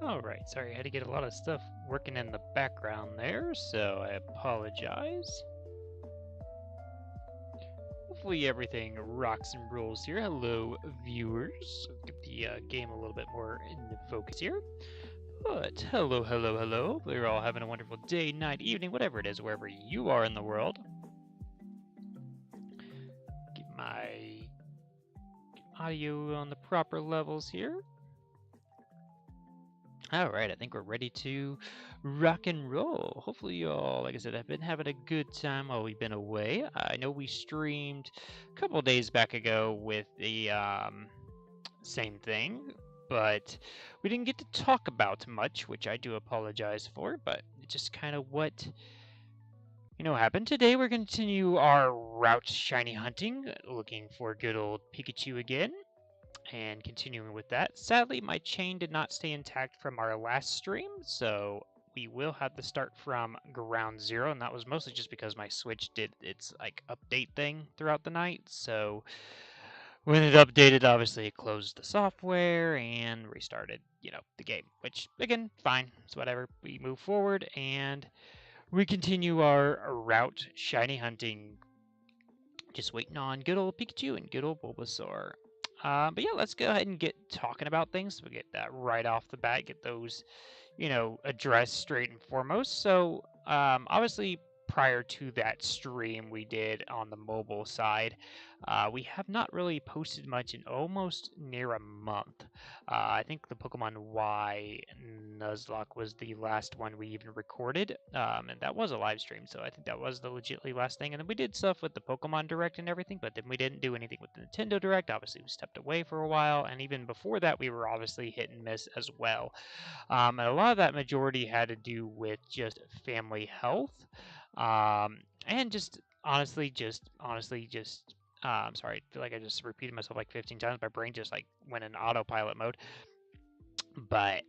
Alright, sorry, I had to get a lot of stuff working in the background there, so I apologize. Hopefully everything rocks and rolls here. Hello, viewers. Get the game a little bit more in focus here. But hello, hello, hello. We're all having a wonderful day, night, evening, whatever it is, wherever you are in the world. Get my audio on the proper levels here. Alright, I think we're ready to rock and roll. Hopefully you all, like I said, have been having a good time while we've been away. I know we streamed a couple days back ago with the same thing, but we didn't get to talk about much, which I do apologize for, but it's just kind of what, happened. Today we're going to continue our route shiny hunting, looking for good old Pikachu again. And continuing with that, sadly my chain did not stay intact from our last stream, so we will have to start from ground zero, and that was mostly just because my Switch did its update thing throughout the night. So when it updated, obviously it closed the software and restarted, the game, which again, fine, it's whatever. We move forward and we continue our route shiny hunting, just waiting on good old Pikachu and good old Bulbasaur. But yeah, let's go ahead and get talking about things. We'll get that right off the bat, get those, addressed straight and foremost. So, obviously, prior to that stream we did on the mobile side, we have not really posted much in almost near a month. I think the Pokemon Y Nuzlocke was the last one we even recorded, and that was a live stream, so I think that was the legitly last thing. And then we did stuff with the Pokemon Direct and everything, but then we didn't do anything with the Nintendo Direct. Obviously, we stepped away for a while, and even before that, we were obviously hit and miss as well. And a lot of that majority had to do with just family health, and just honestly, sorry, I feel like I just repeated myself like 15 times. My brain just went in autopilot mode. But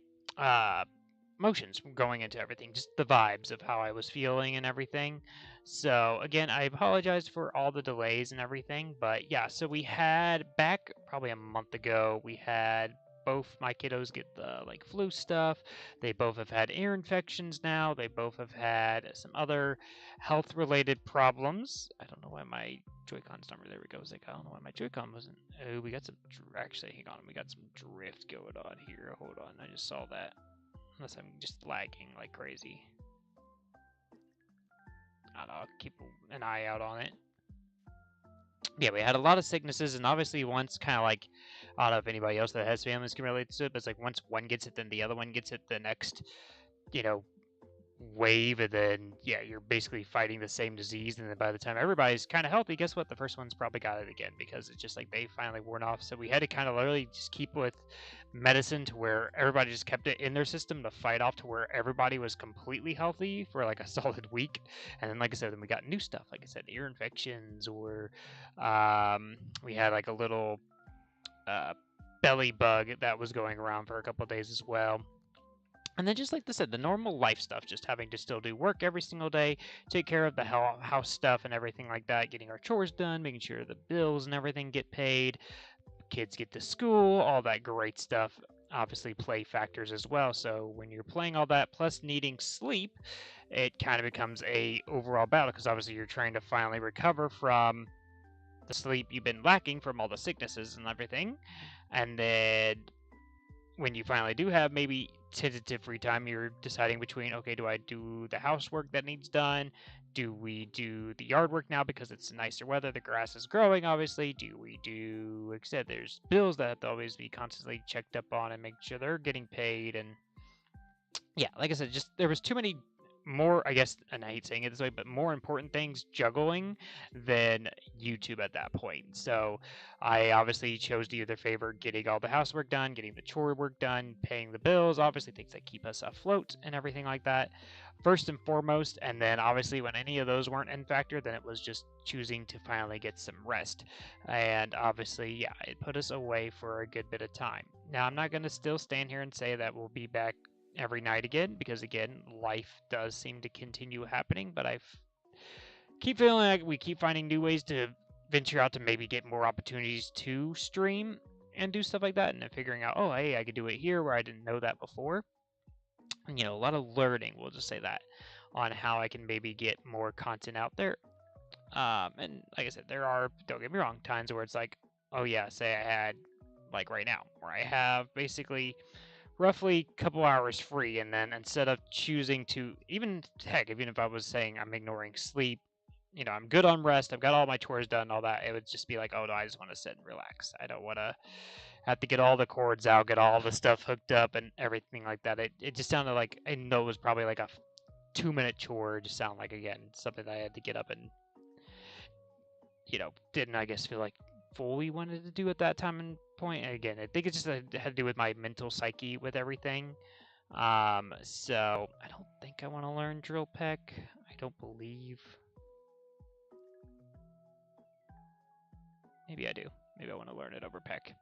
emotions going into everything, just the vibes of how I was feeling and everything. So again, I apologize for all the delays and everything. But yeah, so we had back probably a month ago, we had both my kiddos get the flu stuff. They both have had ear infections now. They both have had some other health related problems. I don't know why my Joy-Con's number. There we go. I don't know why my Joy-Con wasn't. Oh, we got some. Actually, hang on. We got some drift going on here. Hold on. I just saw that. Unless I'm just lagging like crazy. I don't know. I'll keep an eye out on it. Yeah, we had a lot of sicknesses, and obviously once I don't know if anybody else that has families can relate to it, but it's once one gets it, then the other one gets it the next, wave, and then yeah, you're basically fighting the same disease, and then by the time everybody's kind of healthy, guess what, the first one's probably got it again, because it's just they finally worn off. So we had to kind of literally just keep with medicine to where everybody just kept it in their system to fight off to where everybody was completely healthy for a solid week. And then like I said, then we got new stuff, like I said, ear infections, or we had a little belly bug that was going around for a couple of days as well. And then just like I said, the normal life stuff, just having to still do work every single day, take care of the house stuff and everything like that, getting our chores done, making sure the bills and everything get paid, kids get to school, all that great stuff. Obviously play factors as well. So when you're playing all that plus needing sleep, it kind of becomes a overall battle, because obviously you're trying to finally recover from the sleep you've been lacking from all the sicknesses and everything. And then when you finally do have maybe tentative free time, you're deciding between, okay, do I do the housework that needs done? Do we do the yard work now because it's nicer weather, the grass is growing, obviously? Do we do, like I said, there's bills that have to always be constantly checked up on and make sure they're getting paid. And yeah, like I said, just there was too many more, I guess, and I hate saying it this way, but more important things juggling than YouTube at that point. So I obviously chose to either favor getting all the housework done, getting the chore work done, paying the bills, obviously things that keep us afloat and everything like that, first and foremost. And then obviously when any of those weren't in factor, then it was just choosing to finally get some rest. And obviously, yeah, it put us away for a good bit of time. Now, I'm not going to still stand here and say that we'll be back every night again, because again, life does seem to continue happening, but I keep feeling like we keep finding new ways to venture out to maybe get more opportunities to stream and do stuff like that, and then figuring out, oh, hey, I could do it here where I didn't know that before. a lot of learning, we'll just say that, on how I can maybe get more content out there. And like I said, there are, don't get me wrong, times where it's like, oh yeah, say I had, like right now, where I have basically roughly a couple hours free, and then instead of choosing to, even heck, even if I was saying I'm ignoring sleep, I'm good on rest, I've got all my chores done, all that, it would just be like, oh no, I just want to sit and relax. I don't want to have to get all the cords out, get all the stuff hooked up and everything like that. It just sounded like, I know it was probably like a 2-minute chore. It just sounded like, again, something that I had to get up and, didn't, I guess, feel like fully wanted to do at that time and point. And again, I think it just had to do with my mental psyche with everything. So I don't think I want to learn drill peck. I don't believe. Maybe I do. Maybe I want to learn it over peck.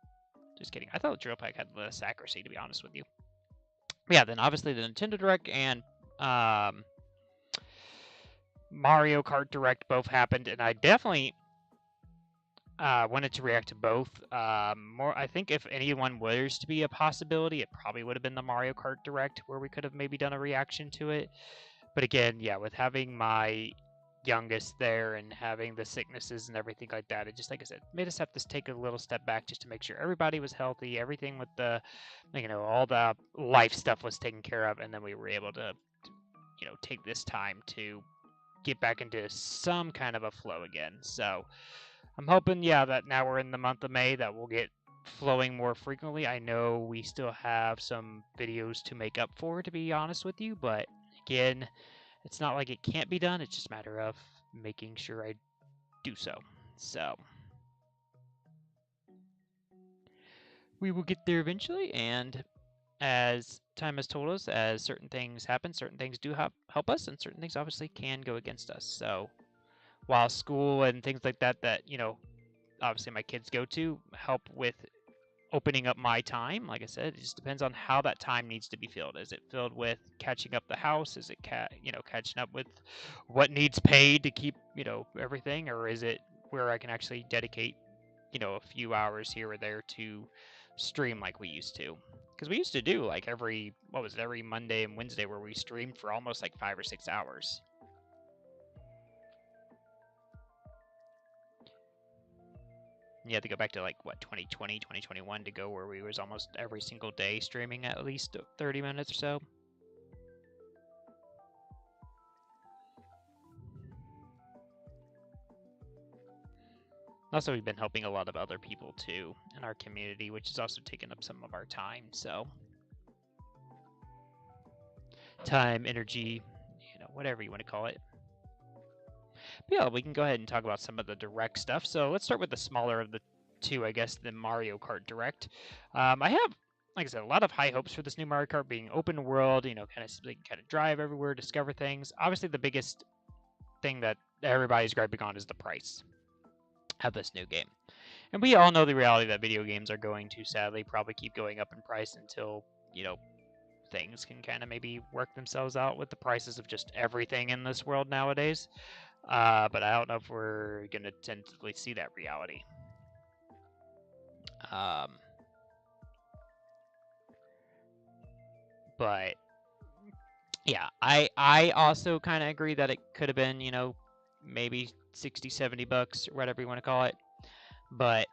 Just kidding. I thought drill peck had less accuracy, to be honest with you. Yeah, then obviously the Nintendo Direct and Mario Kart Direct both happened, and I definitely wanted to react to both. I think if anyone was to be a possibility, it probably would have been the Mario Kart Direct, where we could have maybe done a reaction to it. But again, yeah, with having my youngest there and having the sicknesses and everything like that, it just, like I said, made us have to take a little step back just to make sure everybody was healthy, everything with the, all the life stuff was taken care of, and then we were able to, take this time to get back into some kind of a flow again. So I'm hoping, yeah, that now we're in the month of May, that we'll get flowing more frequently. I know we still have some videos to make up for, to be honest with you, but again, it's not like it can't be done. It's just a matter of making sure I do so. So we will get there eventually, and as time has told us, as certain things happen, certain things do help us, and certain things obviously can go against us. So while school and things like that, obviously my kids go to, help with opening up my time, like I said, it just depends on how that time needs to be filled. Is it filled with catching up the house? Is it catching up with what needs paid to keep everything, or is it where I can actually dedicate a few hours here or there to stream like we used to? Because we used to do like every Monday and Wednesday, where we streamed for almost like 5 or 6 hours. You had to go back to 2020, 2021 to go where we was almost every single day streaming at least 30 minutes or so. Also, we've been helping a lot of other people too in our community, which has also taken up some of our time. So time, energy, whatever you want to call it. But yeah, we can go ahead and talk about some of the direct stuff. So let's start with the smaller of the two, I guess, the Mario Kart Direct. I have, like I said, a lot of high hopes for this new Mario Kart being open world, kind of drive everywhere, discover things. Obviously, the biggest thing that everybody's griping on is the price of this new game. And we all know the reality that video games are going to, sadly, probably keep going up in price until, things can kind of maybe work themselves out with the prices of just everything in this world nowadays. But I don't know if we're going to tentatively see that reality. But yeah, I also kind of agree that it could have been, maybe 60, 70 bucks, or whatever you want to call it. But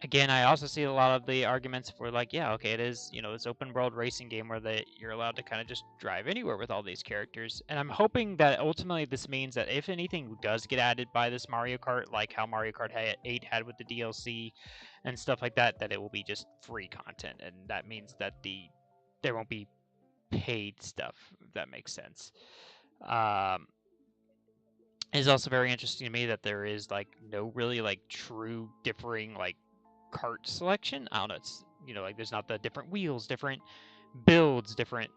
again, I also see a lot of the arguments for yeah, okay, it is, this open world racing game where you're allowed to kind of just drive anywhere with all these characters. And I'm hoping that ultimately this means that if anything does get added by this Mario Kart, like how Mario Kart 8 had with the DLC and stuff like that, that it will be just free content. And that means that there won't be paid stuff, if that makes sense. It's also very interesting to me that there is no really true differing kart selection. I don't know, it's there's not the different wheels, different builds, different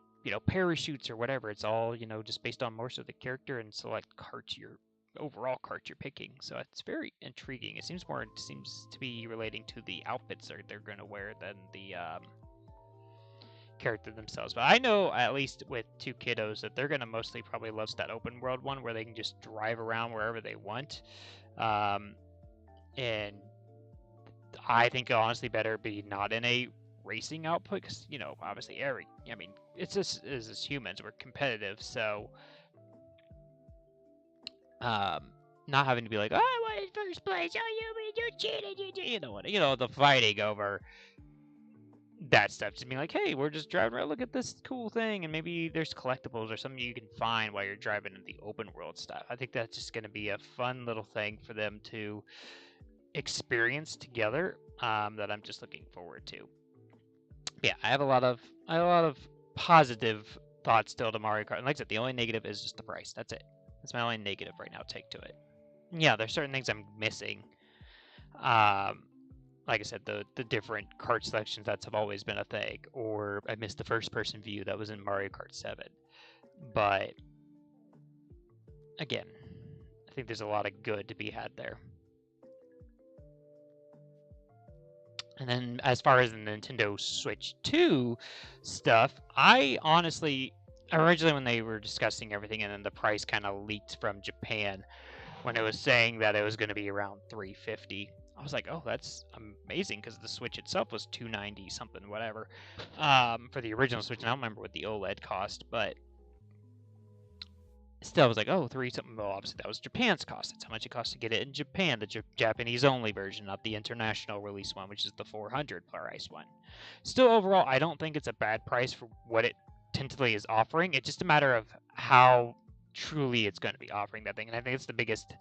parachutes or whatever. It's all just based on more so the character and select overall cart you're picking. So it's very intriguing. It seems to be relating to the outfits they're going to wear than the character themselves. But I know, at least with two kiddos, that they're going to mostly probably love that open world one where they can just drive around wherever they want. And I think it'll honestly better be not in a racing output, because obviously it's just as humans, we're competitive, so not having to be like, oh, I wanted first place, oh, you cheated, the fighting over that stuff. Just being like, hey, we're just driving around, look at this cool thing, and maybe there's collectibles or something you can find while you're driving in the open world stuff. I think that's just going to be a fun little thing for them to experience together, that I'm just looking forward to. Yeah, I have a lot of positive thoughts still to Mario Kart. And like I said, the only negative is just the price. That's it. That's my only negative right now take to it. Yeah, there's certain things I'm missing. Like I said, the different kart selections, that's have always been a thing. Or I missed the first person view that was in Mario Kart 7. But again, I think there's a lot of good to be had there. And then as far as the Nintendo Switch 2 stuff, I honestly, originally when they were discussing everything and then the price kind of leaked from Japan, when it was saying that it was going to be around $350, I was like, oh, that's amazing, because the Switch itself was $290 something, whatever, for the original Switch. And I don't remember what the OLED cost, but still, I was like, oh, $3 something. Well, obviously that was Japan's cost. That's how much it costs to get it in Japan, the Japanese only version, not the international release one, which is the 400 price one. Still, overall, I don't think it's a bad price for what it tentatively is offering. It's just a matter of how truly it's going to be offering that thing. And I think it's the biggest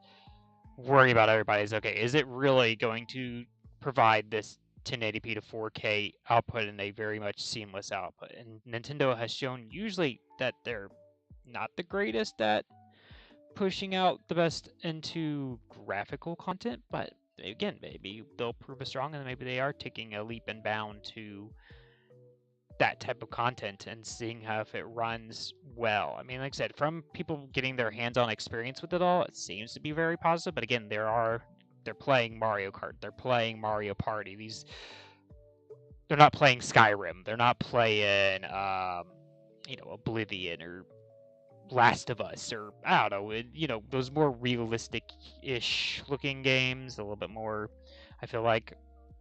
worry about everybody is, okay, is it really going to provide this 1080p to 4K output in a very much seamless output? And Nintendo has shown usually that they're not the greatest at pushing out the best into graphical content, but again, maybe they'll prove us wrong, and maybe they are taking a leap and bound to that type of content and seeing how if it runs well. I mean, like I said, from people getting their hands-on experience with it all, it seems to be very positive. But again, they're playing Mario Kart, they're playing Mario Party. They're not playing Skyrim, they're not playing Oblivion or Last of Us, or I don't know, those more realistic-ish looking games, a little bit more, I feel like,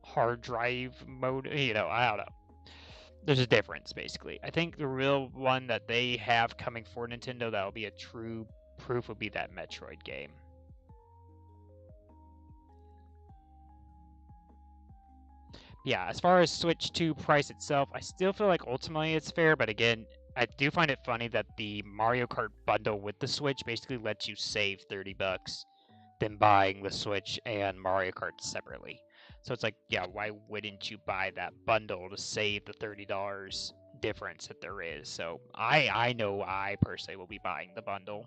hard drive mode, I don't know. There's a difference, basically. I think the real one that they have coming for Nintendo that will be a true proof would be that Metroid game. Yeah, as far as Switch 2 price itself, I still feel like ultimately it's fair, but again, I do find it funny that the Mario Kart bundle with the Switch basically lets you save $30 than buying the Switch and Mario Kart separately. So it's like, yeah, why wouldn't you buy that bundle to save the $30 difference that there is? So I know I personally will be buying the bundle.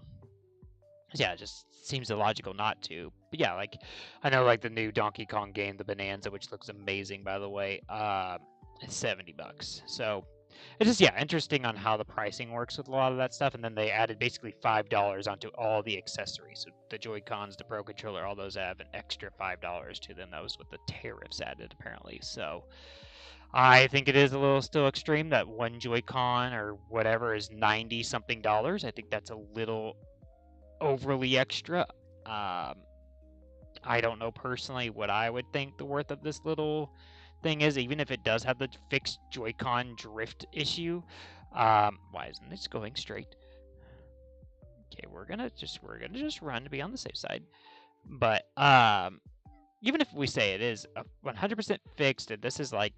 Yeah, it just seems illogical not to. But yeah, like, I know, like, the new Donkey Kong game, the Bonanza, which looks amazing, by the way, is $70. So it's just, yeah, interesting on how the pricing works with a lot of that stuff. And then they added basically $5 onto all the accessories. So the Joy-Cons, the Pro Controller, all those have an extra $5 to them. That was what the tariffs added, apparently. So I think it is a little still extreme that one Joy-Con or whatever is 90 something dollars. I think that's a little overly extra. I don't know personally what I would think the worth of this little thing is, even if it does have the fixed Joy-Con drift issue. Why isn't this going straight? Okay, we're gonna just run to be on the safe side. But even if we say it is 100% fixed, and this is like,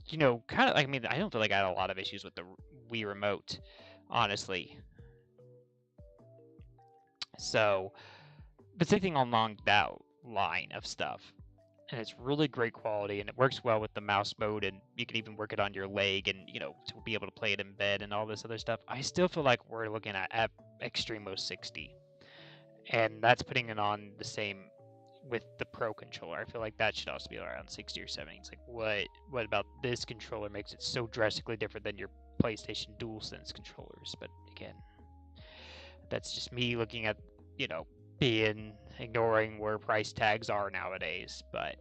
kind of, I mean, I don't feel like I had a lot of issues with the Wii Remote, honestly. So, but same thing along that line of stuff. And it's really great quality, and it works well with the mouse mode, and you can even work it on your leg, and to be able to play it in bed and all this other stuff. I still feel like we're looking at Extremo 60, and that's putting it on the same with the Pro controller. I feel like that should also be around 60 or 70. It's like, what about this controller makes it so drastically different than your PlayStation DualSense controllers? But again, that's just me looking at, ignoring where price tags are nowadays. But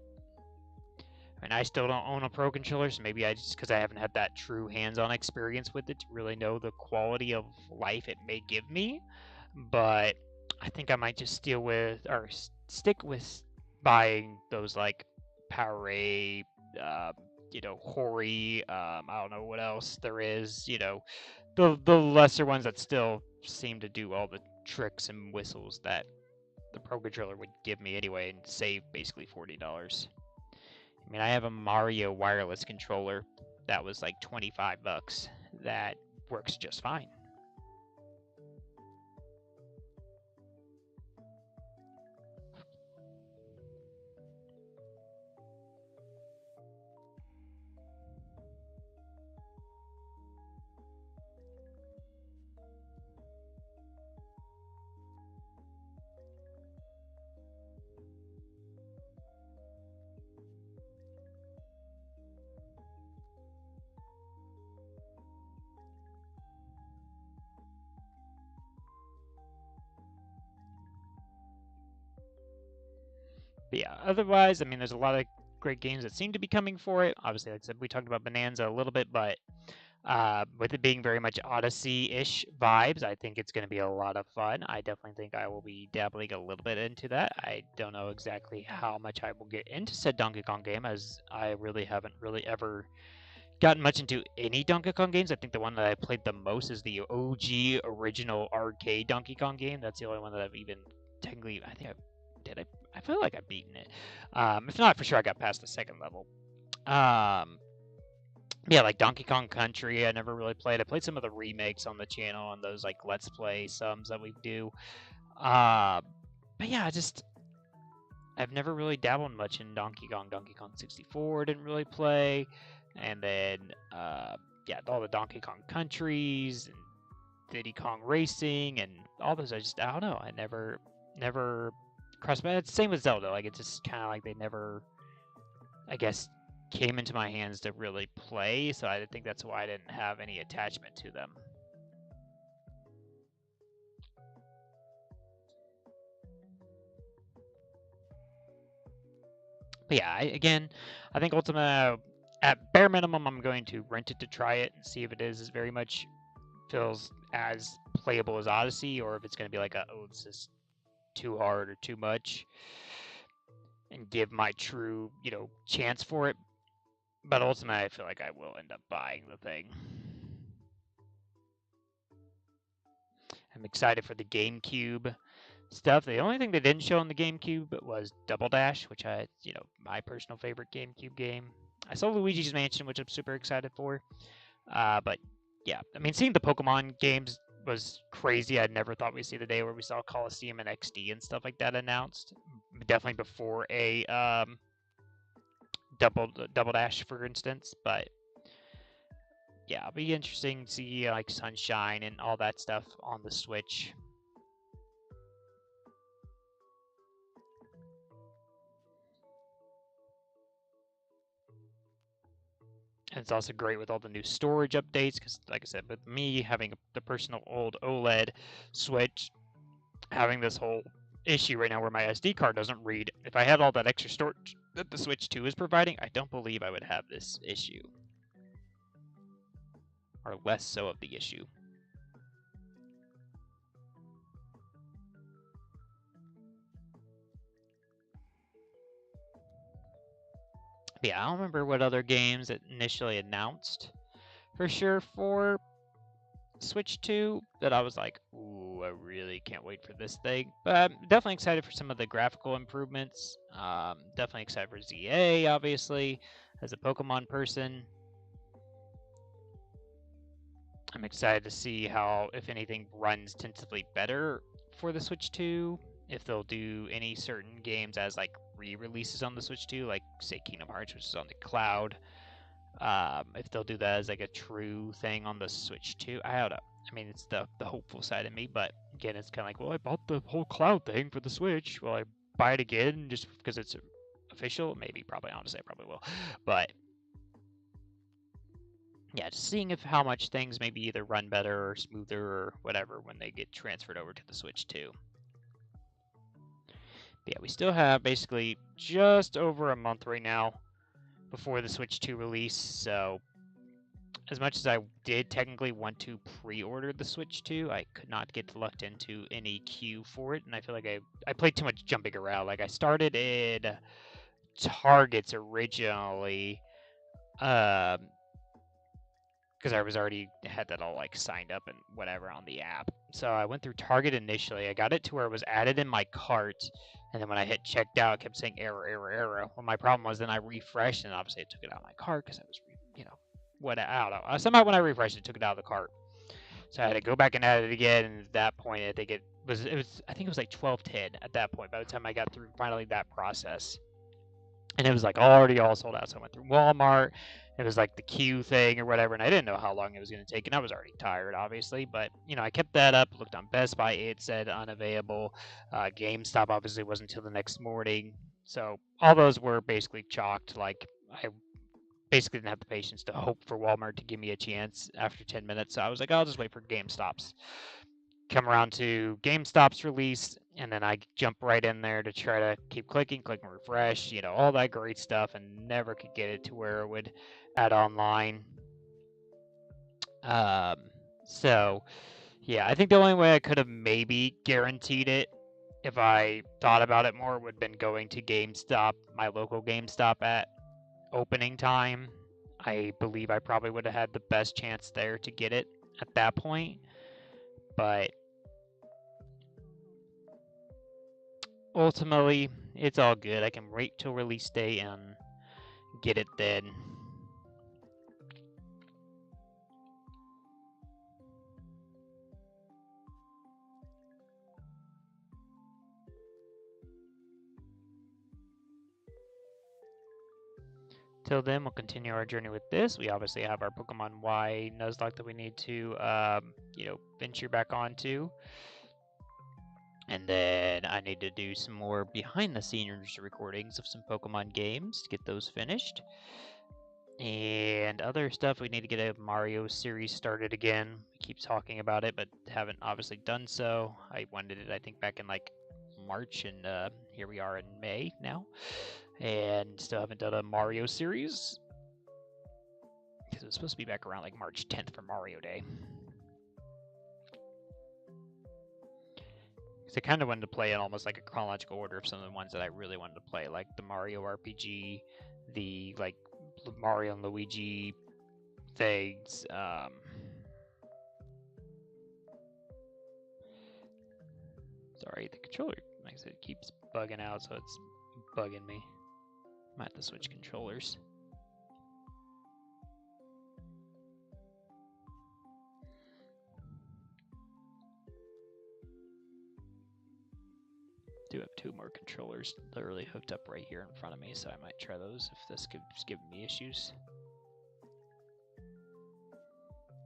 I mean, I still don't own a Pro controller, so maybe because I haven't had that true hands-on experience with it to really know the quality of life it may give me. But I think I might just stick with buying those like PowerA Hori. I don't know what else there is. The lesser ones that still seem to do all the tricks and whistles that the Pro Controller would give me anyway, and save basically $40. I mean, I have a Mario wireless controller that was like $25. That works just fine. But yeah, otherwise, I mean, there's a lot of great games that seem to be coming for it. Obviously, like I said, we talked about Bonanza a little bit, but with it being very much Odyssey-ish vibes, I think it's going to be a lot of fun. I definitely think I will be dabbling a little bit into that. I don't know exactly how much I will get into said Donkey Kong game, as I really haven't really ever gotten much into any Donkey Kong games. I think the one that I played the most is the OG original arcade Donkey Kong game. That's the only one that I've even technically, I think I feel like I've beaten it. If not, for sure I got past the second level. Yeah, like Donkey Kong Country, I never really played. I played some of the remakes on the channel on those like Let's Play sums that we do. But yeah, I've never really dabbled much in Donkey Kong. Donkey Kong 64 didn't really play, and then yeah, all the Donkey Kong Countries and Diddy Kong Racing and all those. I don't know. I never crossed my. It's the same with Zelda. Like it's just kind of like they never, I guess, came into my hands to really play. So I think that's why I didn't have any attachment to them. But yeah, I think ultimately, at bare minimum, I'm going to rent it to try it and see if it is very much feels as playable as Odyssey, or if it's going to be like oh, this is too hard or too much, and give my true, chance for it. But ultimately, I feel like I will end up buying the thing. I'm excited for the GameCube stuff. The only thing they didn't show on the GameCube was Double Dash, which my personal favorite GameCube game. I saw Luigi's Mansion, which I'm super excited for. But yeah, I mean, seeing the Pokemon games was crazy. I never thought we'd see the day where we saw Coliseum and XD and stuff like that announced. Definitely before a Double Dash, for instance. But yeah, it'll be interesting to see like Sunshine and all that stuff on the Switch. And it's also great with all the new storage updates because, like I said, with me having the personal old OLED Switch, having this whole issue right now where my SD card doesn't read. If I had all that extra storage that the Switch 2 is providing, I don't believe I would have this issue. Or less so of the issue. But yeah, I don't remember what other games it initially announced for sure for Switch 2 that I was like, ooh, I really can't wait for this thing. But I'm definitely excited for some of the graphical improvements. Definitely excited for ZA, obviously, as a Pokemon person. I'm excited to see how, if anything, runs tentatively better for the Switch 2. If they'll do any certain games as like re-releases on the Switch 2, like say Kingdom Hearts, which is on the cloud. If they'll do that as like a true thing on the Switch 2, I don't know. I mean, it's the hopeful side of me, but again, it's kind of like, well, I bought the whole cloud thing for the Switch. Will I buy it again just because it's official? Maybe, probably, honestly, I probably will. But yeah, just seeing how much things maybe either run better or smoother or whatever when they get transferred over to the Switch 2. But yeah, we still have basically just over a month right now before the Switch 2 release, so as much as I did technically want to pre-order the Switch 2, I could not get lucked into any queue for it, and I feel like I played too much jumping around. Like, I started in Targets originally, because I was already had that all like signed up and whatever on the app. So I went through Target initially. I got it to where it was added in my cart, and then when I hit checked out, it kept saying error, error, error. Well, my problem was then I refreshed, and obviously it took it out of my cart because I was, what I don't know. Somehow when I refreshed, it took it out of the cart. So I had to go back and add it again. And at that point, I think I think it was like 12:10 at that point. By the time I got through finally that process, and it was like already all sold out. So I went through Walmart. It was like the queue thing or whatever, and I didn't know how long it was going to take, and I was already tired, obviously. But I kept that up. Looked on Best Buy, it said unavailable. GameStop obviously wasn't until the next morning, so all those were basically chalked. Like I basically didn't have the patience to hope for Walmart to give me a chance after 10 minutes. So I was like, I'll just wait for GameStop's. Come around to GameStop's release, and then I jump right in there to try to keep clicking, click and refresh, all that great stuff, and never could get it to where it would add online. Um, so, yeah, I think the only way I could have maybe guaranteed it if I thought about it more would have been going to GameStop, my local GameStop at opening time. I believe I probably would have had the best chance there to get it at that point. But ultimately, it's all good. I can wait till release day and get it then. Till then, we'll continue our journey with this. We obviously have our Pokemon Y Nuzlocke that we need to, venture back onto. And then I need to do some more behind the scenes recordings of some Pokemon games to get those finished. And other stuff, we need to get a Mario series started again. We keep talking about it, but haven't obviously done so. I wanted it, I think, back in like March, and here we are in May now. And still haven't done a Mario series. Because it was supposed to be back around like March 10th for Mario Day. Because I kind of wanted to play in almost like a chronological order of some of the ones that I really wanted to play, like the Mario RPG, the like Mario and Luigi things. Sorry, the controller, like I said, keeps bugging out, so it's bugging me. Might have to switch controllers. Do have two more controllers literally hooked up right here in front of me, so I might try those if this keeps giving me issues.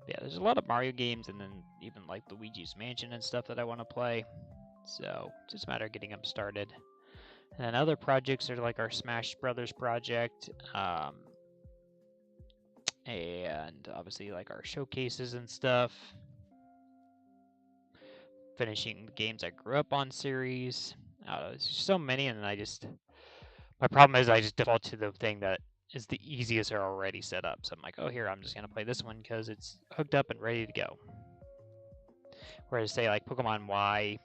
Yeah, there's a lot of Mario games, and then even like Luigi's Mansion and stuff that I want to play. So just a matter of getting them started. And then other projects are like our Smash Brothers project, and obviously like our showcases and stuff. Finishing the games I grew up on series. There's so many, and my problem is I just default to the thing that is the easiest or already set up. So I'm like, oh, here, I'm just gonna play this one because it's hooked up and ready to go. Whereas say like Pokemon Y,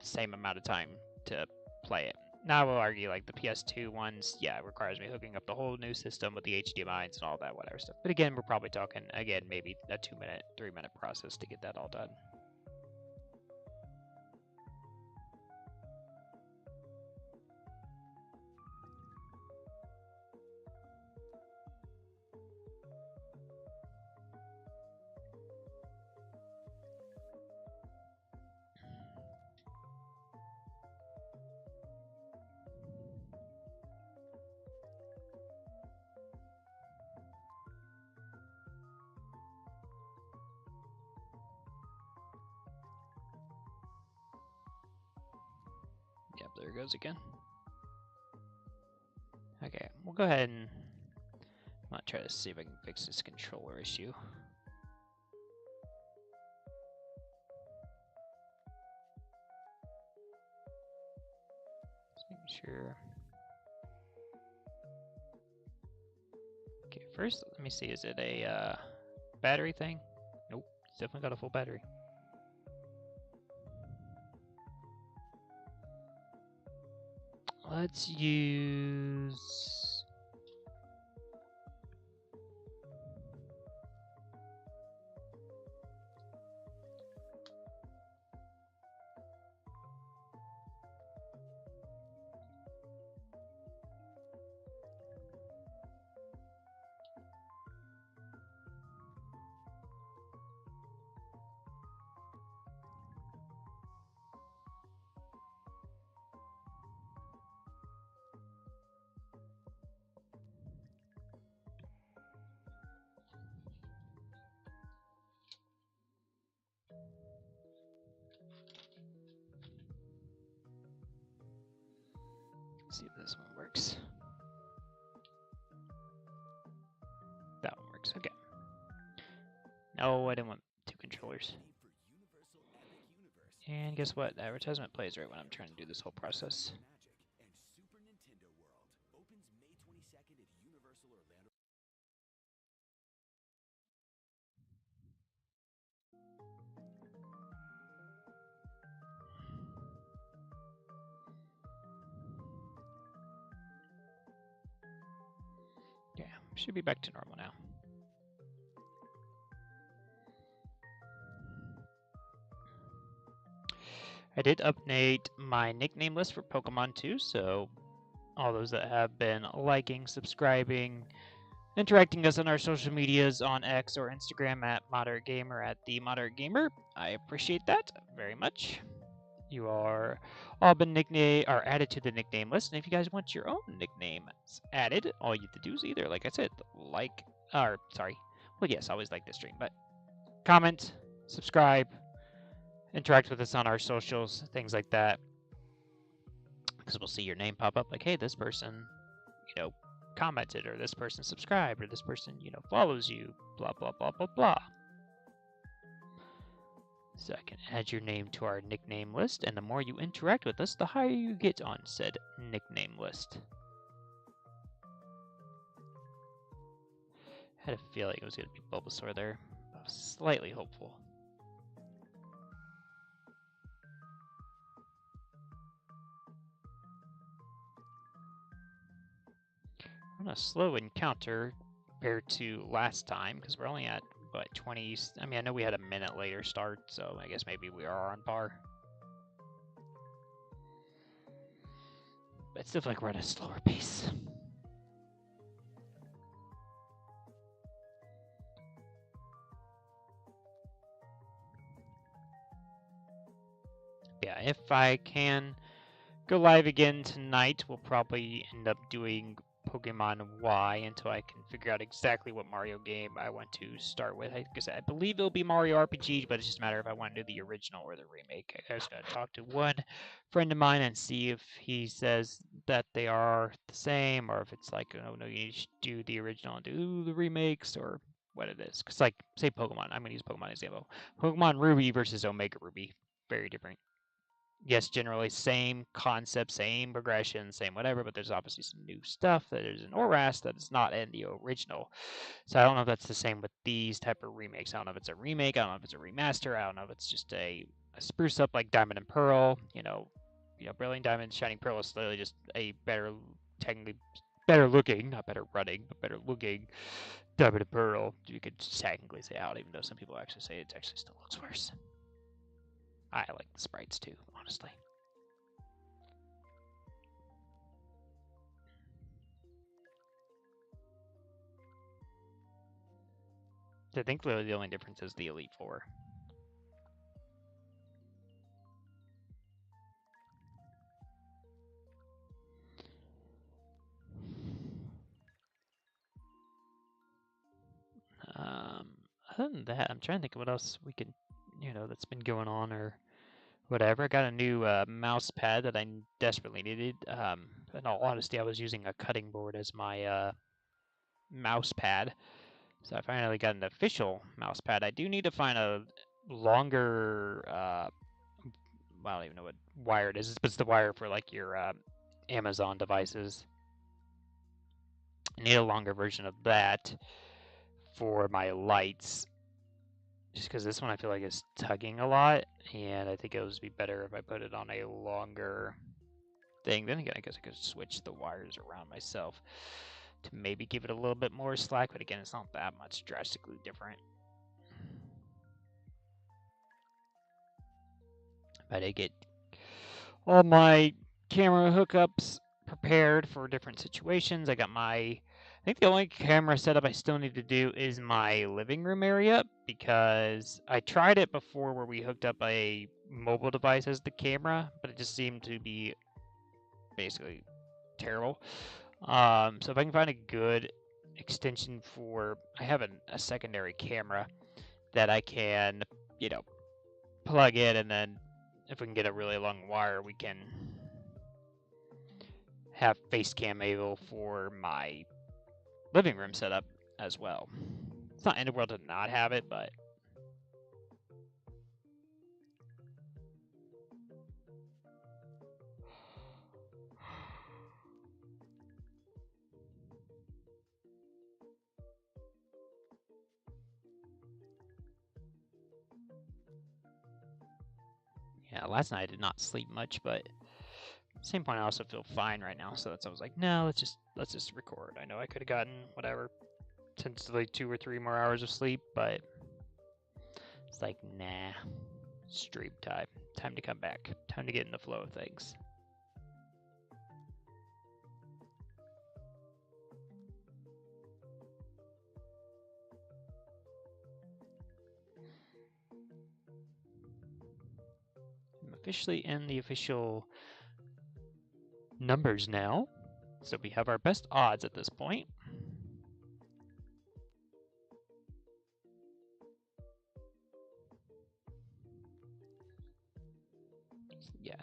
same amount of time to play it. Now I will argue like the PS2 ones, yeah, it requires me hooking up the whole new system with the HDMIs and all that whatever stuff. But again, we're probably talking again maybe a 2-minute, 3-minute process to get that all done. Yep, there it goes again. Okay, we'll go ahead and I'm gonna try to see if I can fix this controller issue. Just making sure. Okay, first let me see, is it a battery thing? Nope, it's definitely got a full battery. Let's use Let's see if this one works. That one works. Okay. No, I didn't want 2 controllers. And guess what? The advertisement plays right when I'm trying to do this whole process. Yeah, should be back to normal now. I did update my nickname list for Pokemon too, so all those that have been liking, subscribing, interacting us on our social medias on X or Instagram at Moderate Gamer at the Moderate Gamer, I appreciate that very much. You are all been nickname or added to the nickname list, and if you guys want your own nicknames added, all you have to do is either, like I said, well, yes, always like the stream, but comment, subscribe, interact with us on our socials, things like that, because we'll see your name pop up like, hey, this person, commented, or this person subscribed, or this person, follows you, blah, blah, blah, blah, blah. So I can add your name to our nickname list, and the more you interact with us, the higher you get on said nickname list. I had a feeling it was going to be Bulbasaur there. I was slightly hopeful. On a slow encounter compared to last time, because we're only at, what, 20... I mean, I know we had a minute later start, so I guess maybe we are on par. But it's still like we're at a slower pace. Yeah, if I can go live again tonight, we'll probably end up doing Pokemon Y until I can figure out exactly what Mario game I want to start with. Like I said, I believe it'll be Mario RPG, but it's just a matter if I want to do the original or the remake. I was going to talk to one friend of mine and see if he says that they are the same, or if it's like, oh no, you should do the original and do the remakes, or what it is. Because, like, say Pokemon. I'm going to use Pokemon example. Pokemon Ruby versus Omega Ruby. Very different. Yes, generally same concept, same progression, same whatever, but there's obviously some new stuff that is in ORAS that is not in the original. So I don't know if that's the same with these type of remakes. I don't know if it's a remake. I don't know if it's a remaster. I don't know if it's just a spruce up like Diamond and Pearl. Brilliant Diamond, Shining Pearl is literally just a technically better looking, not better running, but better looking Diamond and Pearl. You could technically say out, even though some people actually say it actually still looks worse. I like the sprites too, honestly. I think really the only difference is the Elite Four. Other than that, I'm trying to think of what else we can, that's been going on or whatever. I got a new mouse pad that I desperately needed. In all honesty, I was using a cutting board as my mouse pad. So I finally got an official mouse pad. I do need to find a longer, I don't even know what wire it is, but it's the wire for like your Amazon devices. I need a longer version of that for my lights. Just because this one I feel like is tugging a lot, and I think it would be better if I put it on a longer thing. Then again, I guess I could switch the wires around myself to maybe give it a little bit more slack, but again, it's not that much drastically different. But I get all my camera hookups prepared for different situations. I got I think the only camera setup I still need to do is my living room area, because I tried it before where we hooked up a mobile device as the camera, but it just seemed to be basically terrible. So if I can find a good extension I have a secondary camera that I can, plug in, and then if we can get a really long wire, we can have face cam able for my living room setup as well. It's not end of the world to not have it, but yeah, last night I did not sleep much, but at the same point I also feel fine right now, so that's I was like, no, let's just record. I know I could have gotten whatever, potentially 2 or 3 more hours of sleep, but it's like, nah, stream time. Time to come back. Time to get in the flow of things. I'm officially in the official numbers now. So we have our best odds at this point. Yeah.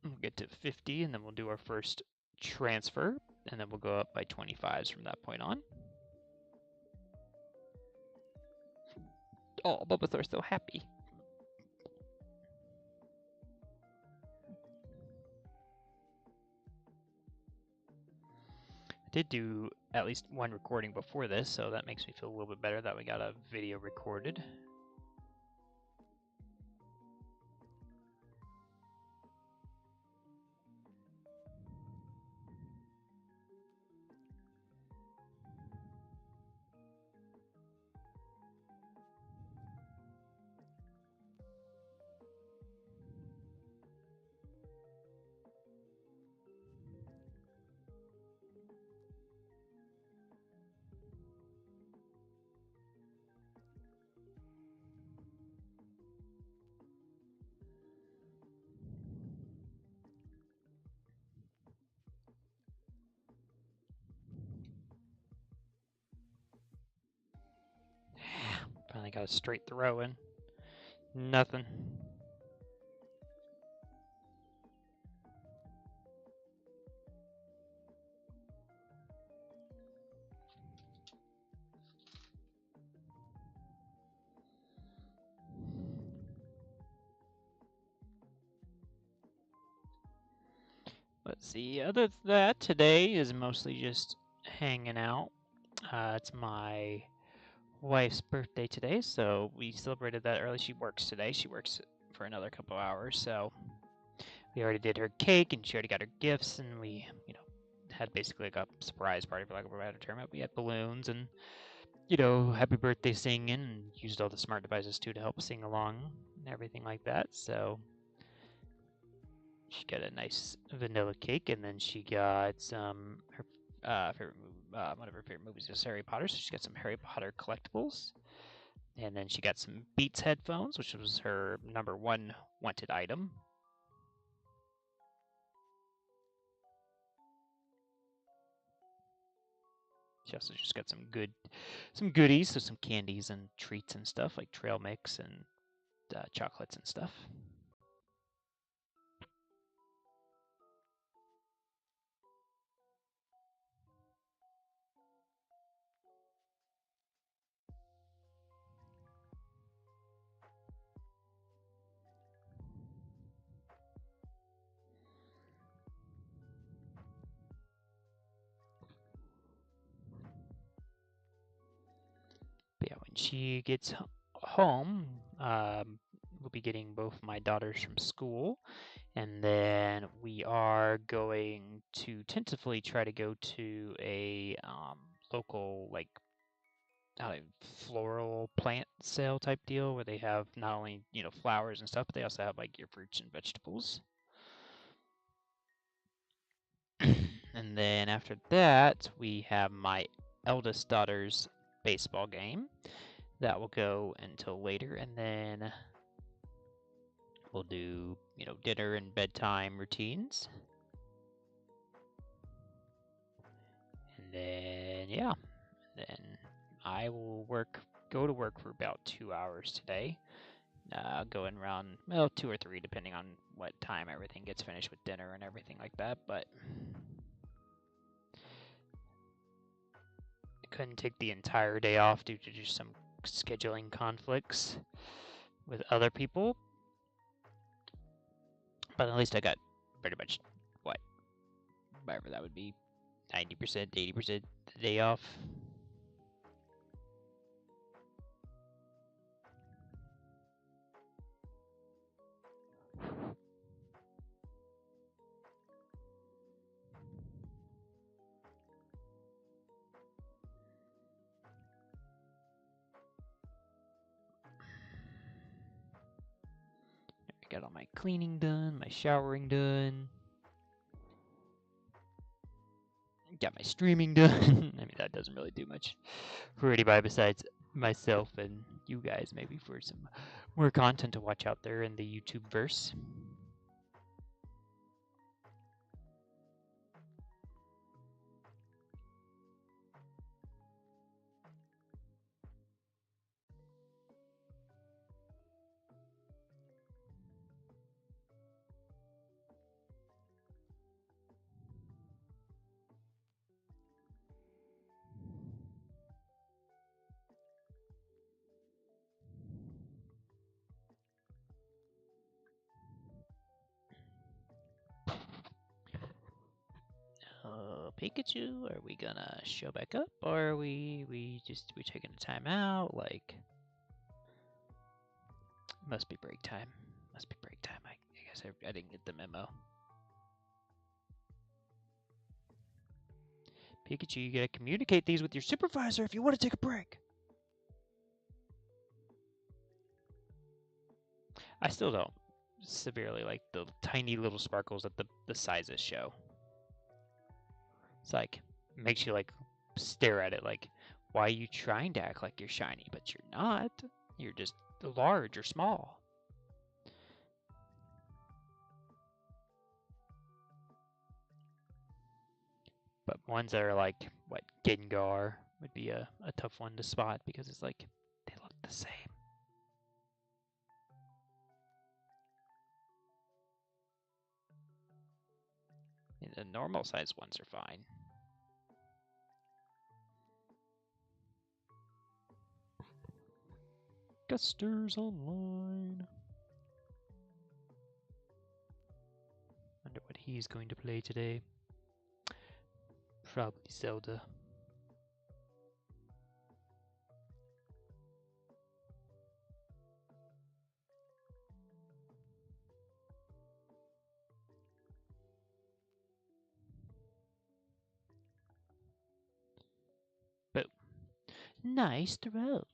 We'll get to 50, and then we'll do our first transfer, and then we'll go up by 25s from that point on. Oh, Bulbasaur's so happy. I did do at least one recording before this, so that makes me feel a little bit better that we got a video recorded. Finally got a straight throw in. Nothing. Let's see. Other than that, today is mostly just hanging out. It's my wife's birthday today, so we celebrated that early. She works today. She works for another couple hours, so we already did her cake, and she already got her gifts, and we, had basically like a surprise party, for lack of a better term. We had balloons and, happy birthday singing, and used all the smart devices too to help sing along and everything like that. So she got a nice vanilla cake, and then she got some her one of her favorite movies is Harry Potter, so she got some Harry Potter collectibles, and then she got some Beats headphones, which was her #1 wanted item. She also just got some goodies, so some candies and treats and stuff like trail mix and chocolates and stuff. But yeah, when she gets home, we'll be getting both my daughters from school, and then we are going to tentatively try to go to a local floral plant sale type deal where they have not only flowers and stuff, but they also have like your fruits and vegetables. And then after that, we have my eldest daughter's baseball game that will go until later, and then we'll do dinner and bedtime routines, and then yeah, then I will work go to work for about 2 hours today. Going around, well, 2 or 3, depending on what time everything gets finished with dinner and everything like that. But I couldn't take the entire day off due to just some scheduling conflicts with other people. But at least I got pretty much, whatever that would be, 90%, 80% the day off. I got all my cleaning done, my showering done. Got my streaming done. I mean, that doesn't really do much for anybody besides myself and you guys, maybe for some more content to watch out there in the YouTube verse. Pikachu, are we gonna show back up, or are we taking a time out? Like, must be break time. Must be break time. I guess I didn't get the memo. Pikachu, you gotta communicate these with your supervisor if you want to take a break. I still don't severely like the tiny little sparkles that the sizes show. It's like, makes you like stare at it like, why are you trying to act like you're shiny? But you're not. You're just large or small. But ones that are like, what, Gengar would be a tough one to spot because it's like, they look the same. And the normal size ones are fine. Guster's online. Wonder what he's going to play today. Probably Zelda. Boom. Nice throw.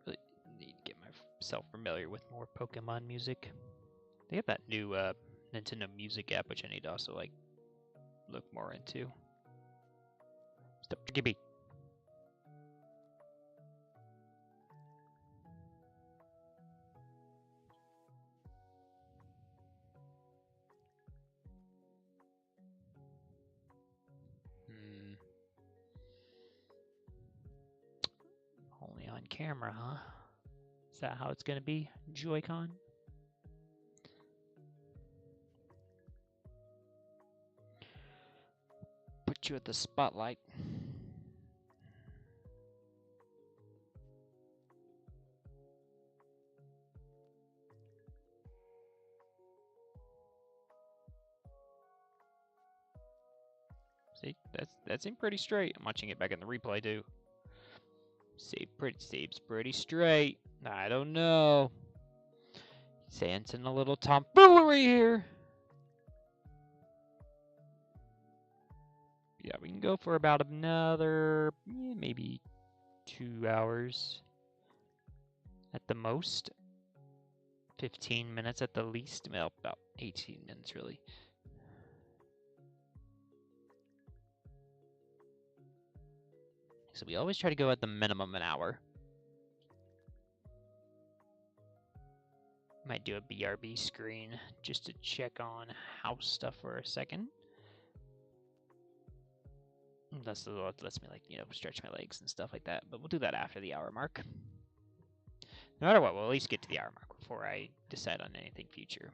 Really need to get myself familiar with more Pokemon music. They have that new Nintendo Music app, which I need to also like look more into. Stop, Gibby. Only on camera, huh? Is that how it's gonna be, Joy-Con? Put you at the spotlight. See, that seemed pretty straight. I'm watching it back in the replay too. Seems pretty straight. I don't know. Sensing a little tomfoolery here. Yeah, we can go for about another, maybe 2 hours at the most. 15 minutes at the least. Well, about 18 minutes really. So we always try to go at the minimum an hour. Might do a BRB screen just to check on house stuff for a second. That's what lets me, like, you know, stretch my legs and stuff like that. But we'll do that after the hour mark. No matter what, we'll at least get to the hour mark before I decide on anything future.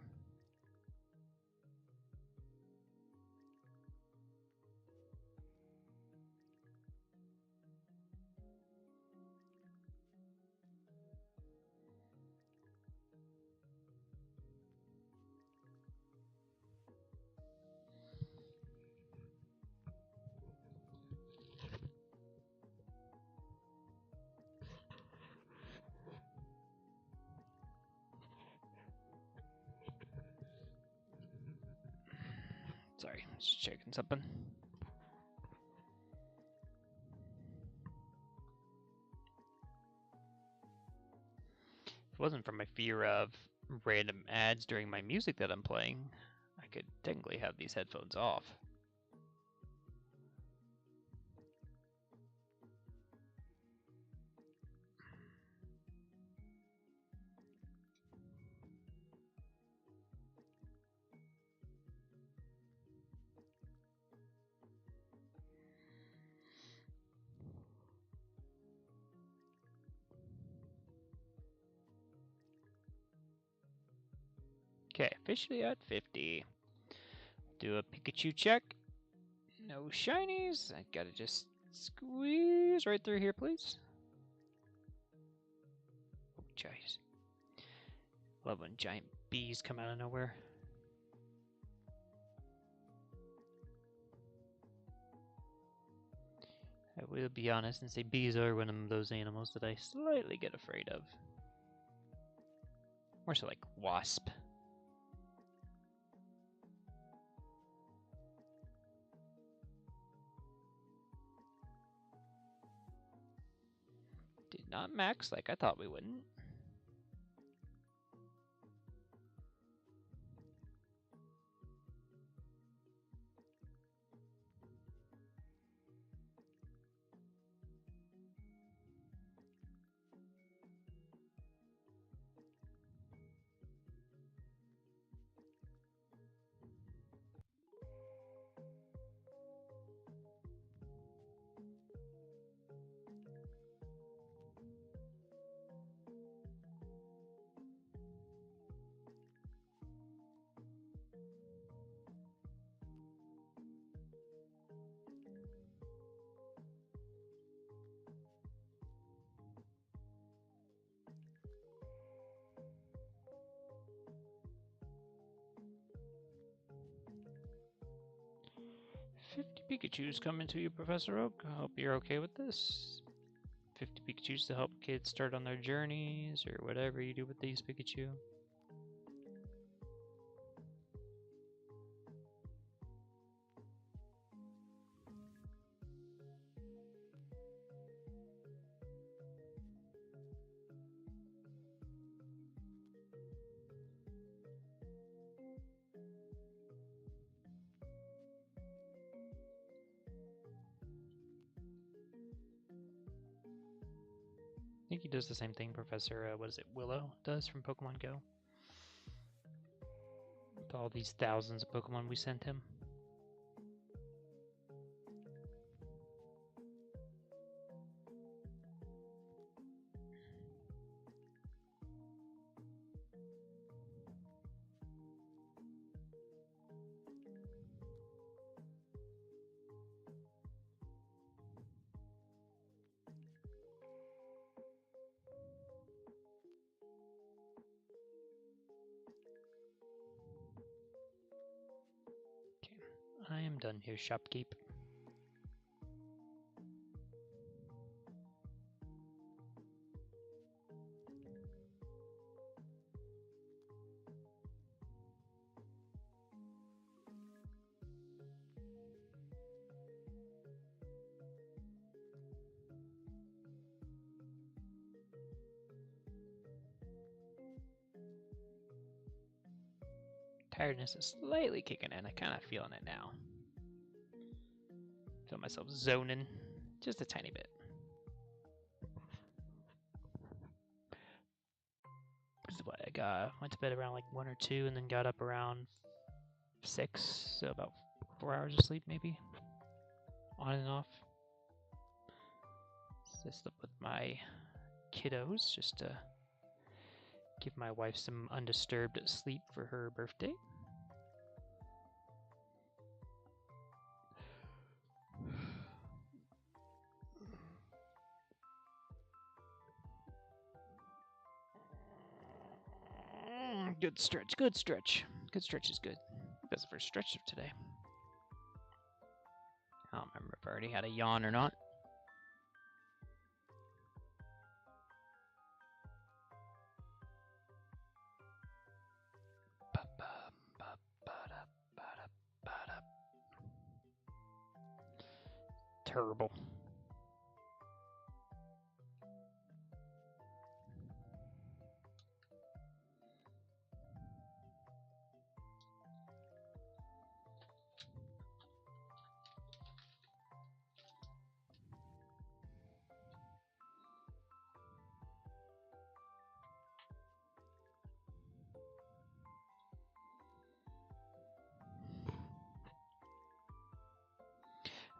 Sorry, just checking something. If it wasn't for my fear of random ads during my music that I'm playing, I could technically have these headphones off. Okay, officially at 50. Do a Pikachu check. No shinies. I gotta just squeeze right through here, please. Oh, jeez. Love when giant bees come out of nowhere. I will be honest and say bees are one of those animals that I slightly get afraid of. More so like wasp. Did not max like I thought we wouldn't. Pikachu's coming to you, Professor Oak. I hope you're okay with this. 50 Pikachus to help kids start on their journeys, or whatever you do with these Pikachu. I think he does the same thing Professor, what is it, Willow does from Pokemon Go. With all these thousands of Pokemon we sent him. I am done here, shopkeep. Tiredness is slightly kicking in. I kind of feeling it now. Feel myself zoning just a tiny bit. This is what I went to bed around like 1 or 2, and then got up around 6, so about 4 hours of sleep maybe, on and off. So I slept with my kiddos just to give my wife some undisturbed sleep for her birthday. Good stretch, good stretch. Good stretch is good. That's the first stretch of today. I don't remember if I already had a yawn or not. Terrible.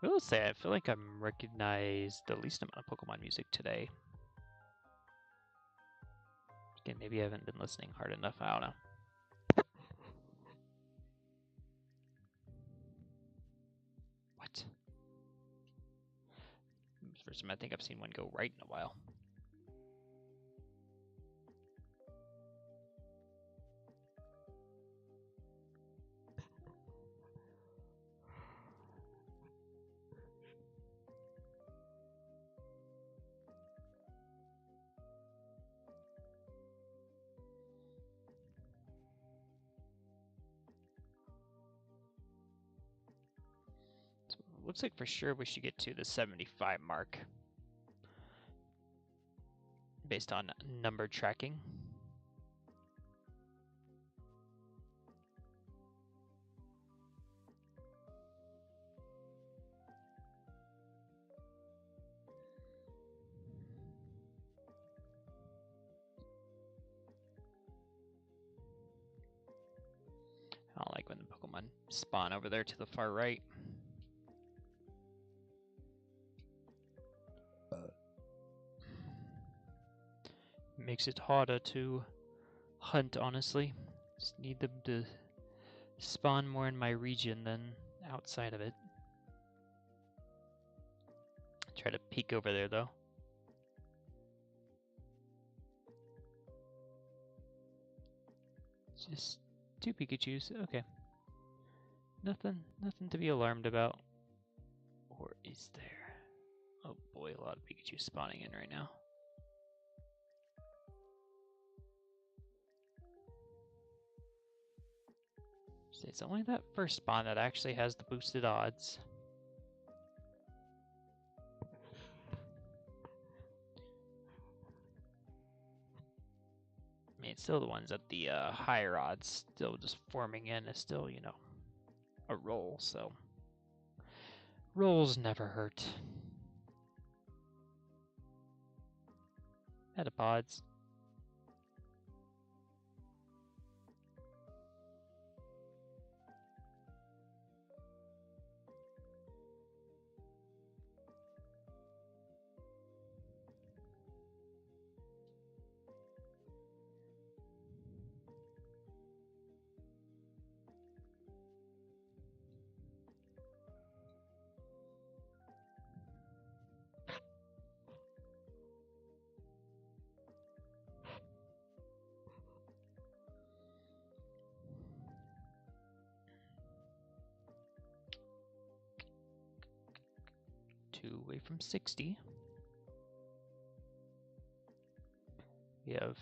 I will say, I feel like I'm recognized the least amount of Pokemon music today. Again, maybe I haven't been listening hard enough, I don't know. What? First time I think I've seen one go right in a while. Looks like for sure we should get to the 75 mark based on number tracking. I don't like when the Pokemon spawn over there to the far right. Makes it harder to hunt, honestly. Just need them to spawn more in my region than outside of it. Try to peek over there, though. Just 2 Pikachus, okay. Nothing to be alarmed about. Or is there? Oh boy, a lot of Pikachu spawning in right now. So it's only that first spawn that actually has the boosted odds. I mean, it's still the ones at the higher odds, still just forming in is still, you know, a roll, so rolls never hurt. Metapods. Away from 60. We have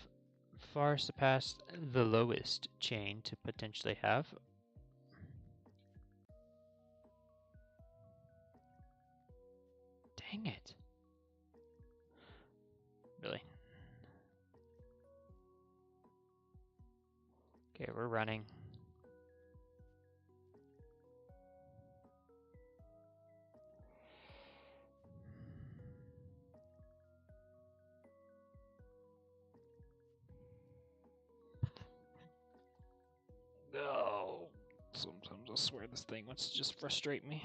far surpassed the lowest chain to potentially have. Dang it. Really? Okay, we're running. just swear this thing wants to just frustrate me.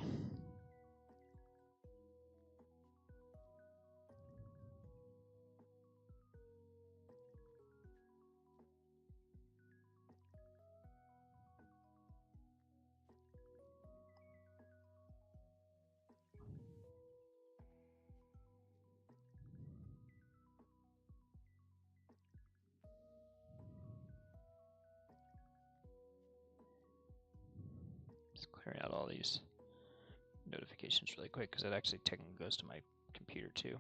Just clearing out all these notifications really quick because it actually technically goes to my computer too.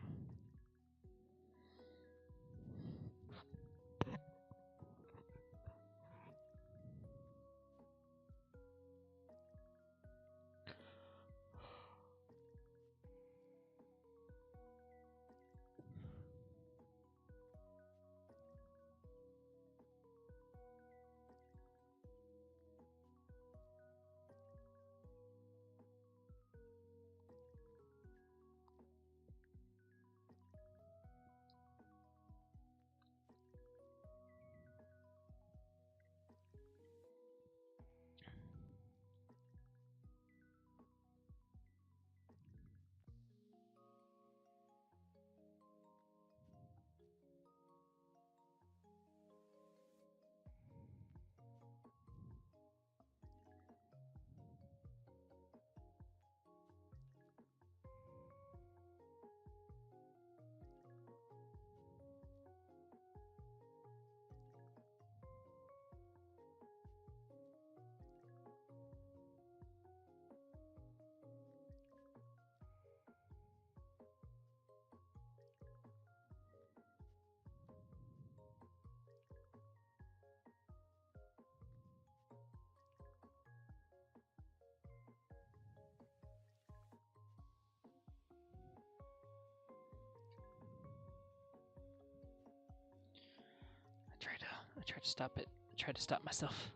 I tried to stop it. I tried to stop myself.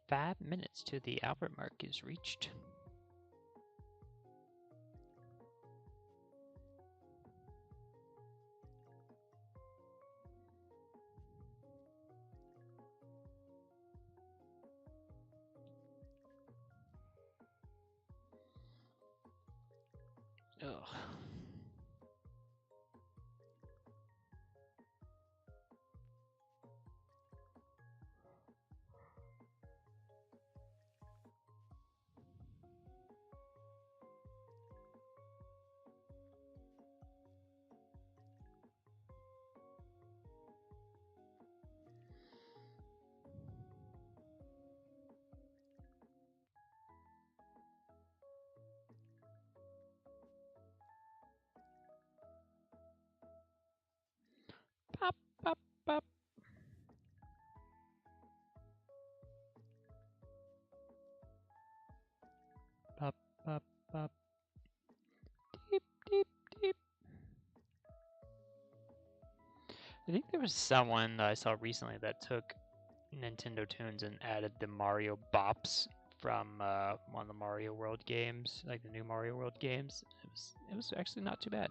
"5 minutes to the Albert mark is reached." Ugh. Pop, pop, pop. Pop, pop, pop. Deep, deep, deep. I think there was someone that I saw recently that took Nintendo Tunes and added the Mario bops from one of the Mario World games, like the new Mario World games. It was actually not too bad.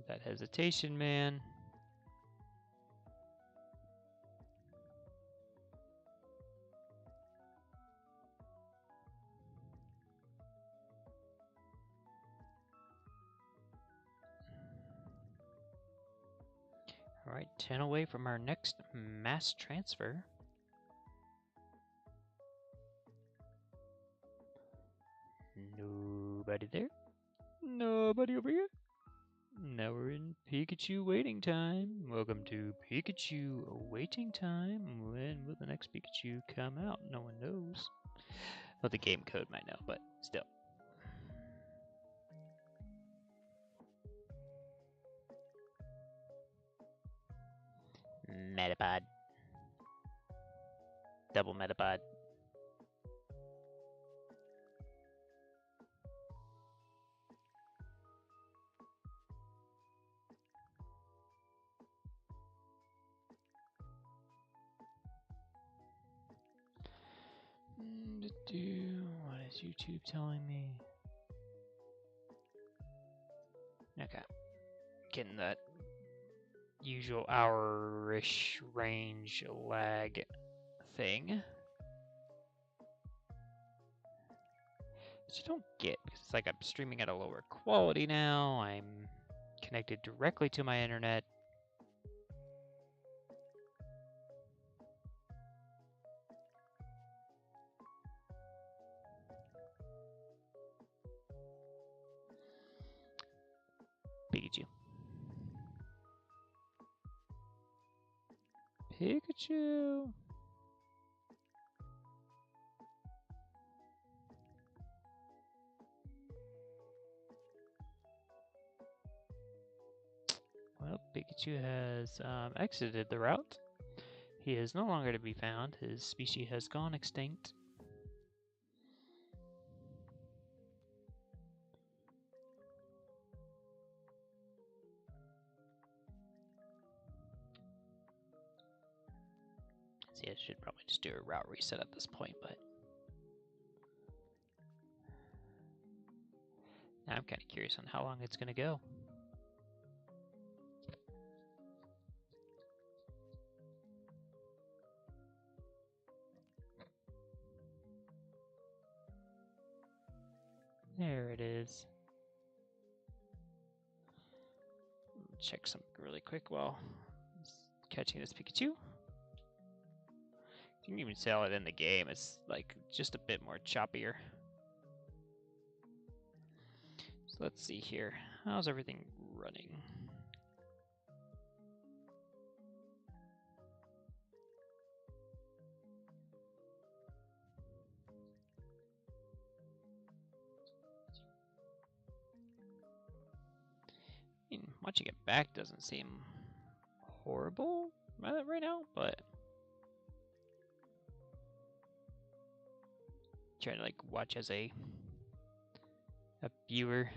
That hesitation, man. Alright, 10 away from our next mass transfer. Nobody there? Nobody over here? Now we're in Pikachu waiting time. Welcome to Pikachu waiting time. When will the next Pikachu come out? No one knows. Well, the game code might know, but still. Metapod. Double Metapod. What is YouTube telling me? Okay. Getting that usual hour-ish range lag thing. Which I don't get, because it's like I'm streaming at a lower quality now. I'm connected directly to my internet. Pikachu. Pikachu! Well, Pikachu has exited the route. He is no longer to be found. His species has gone extinct. See, I should probably just do a route reset at this point, but now I'm kind of curious on how long it's going to go. There it is. Check something really quick while catching this Pikachu. You can even sell it in the game. It's like just a bit more choppier. So let's see here. How's everything running? I mean, watching it back doesn't seem horrible right now, but trying to like watch as a viewer.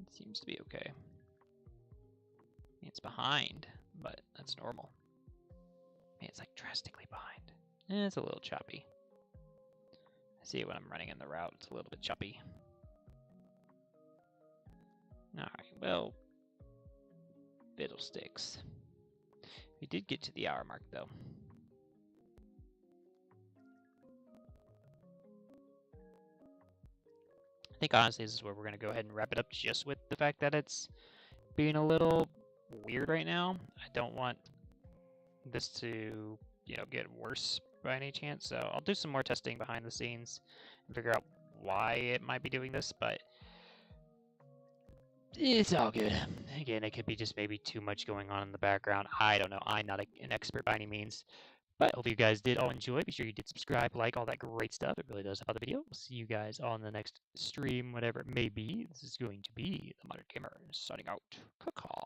It seems to be okay. It's behind, but that's normal. Man, it's like drastically behind. It's a little choppy. I see it when I'm running in the route. It's a little bit choppy. Alright, well, fiddlesticks. We did get to the hour mark, though. I think, honestly, this is where we're going to go ahead and wrap it up, just with the fact that it's being a little weird right now. I don't want this to, get worse by any chance, so I'll do some more testing behind the scenes and figure out why it might be doing this, but it's all good. Again, it could be just maybe too much going on in the background. I don't know. I'm not an expert by any means, but I hope you guys did all enjoy. Be sure you did subscribe, like, all that great stuff. It really does help out the video. We'll see you guys on the next stream, whatever it may be. This is going to be the Modern Gamer signing out. Caw-caw.